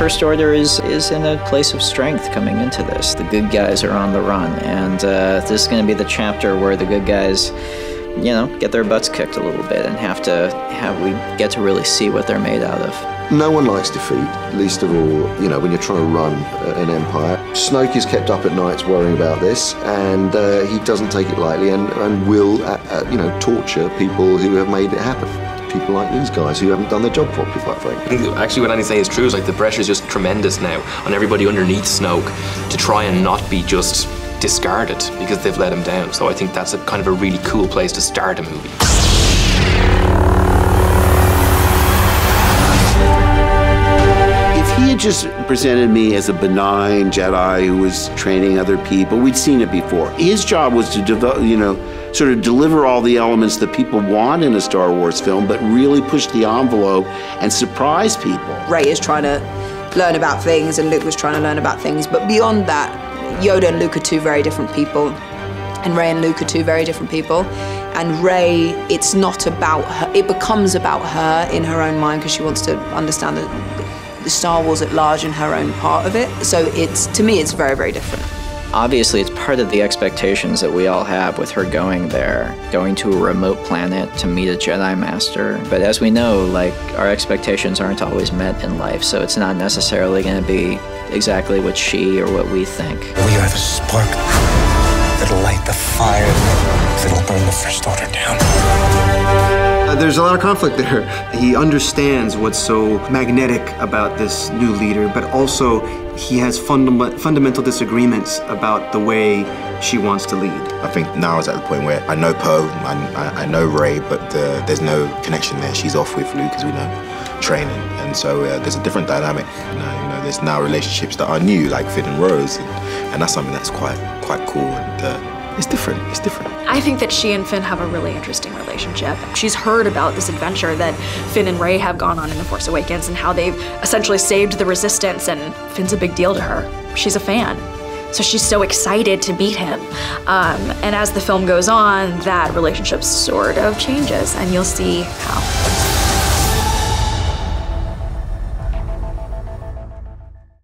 First Order is in a place of strength coming into this. The good guys are on the run, and this is going to be the chapter where the good guys, you know, get their butts kicked a little bit and we get to really see what they're made out of. No one likes defeat, least of all, you know, when you're trying to run an empire. Snoke is kept up at nights worrying about this, and he doesn't take it lightly and will, you know, torture people who have made it happen. People like these guys who haven't done their job properly, quite frankly. Actually, what Annie's saying is true. Is like the pressure is just tremendous now on everybody underneath Snoke to try and not be just discarded because they've let him down. So I think that's a kind of a really cool place to start a movie. If he had just presented me as a benign Jedi who was training other people, we'd seen it before. His job was to develop, you know, sort of deliver all the elements that people want in a Star Wars film, but really push the envelope and surprise people. Rey is trying to learn about things, and Luke was trying to learn about things, but beyond that, Yoda and Luke are two very different people, and Rey and Luke are two very different people. And Rey, it's not about her, it becomes about her in her own mind because she wants to understand the Star Wars at large and her own part of it. So to me, it's very, very different. Obviously, it's part of the expectations that we all have with her going there, going to a remote planet to meet a Jedi Master. But as we know, like, our expectations aren't always met in life, so it's not necessarily going to be exactly what she or what we think. We are the spark that'll light the fire that'll burn the First Order down. There's a lot of conflict there. He understands what's so magnetic about this new leader, but also he has fundamental disagreements about the way she wants to lead. I think now is at the point where I know Poe, I know Rey, but there's no connection there. She's off with Luke, as we know, training, and so there's a different dynamic. You know, there's now relationships that are new, like Finn and Rose, and that's something that's quite cool. And it's different. It's different. I think that she and Finn have a really interesting relationship. She's heard about this adventure that Finn and Rey have gone on in The Force Awakens and how they've essentially saved the Resistance, and Finn's a big deal to her. She's a fan. So she's so excited to meet him. And as the film goes on, that relationship sort of changes, and you'll see how.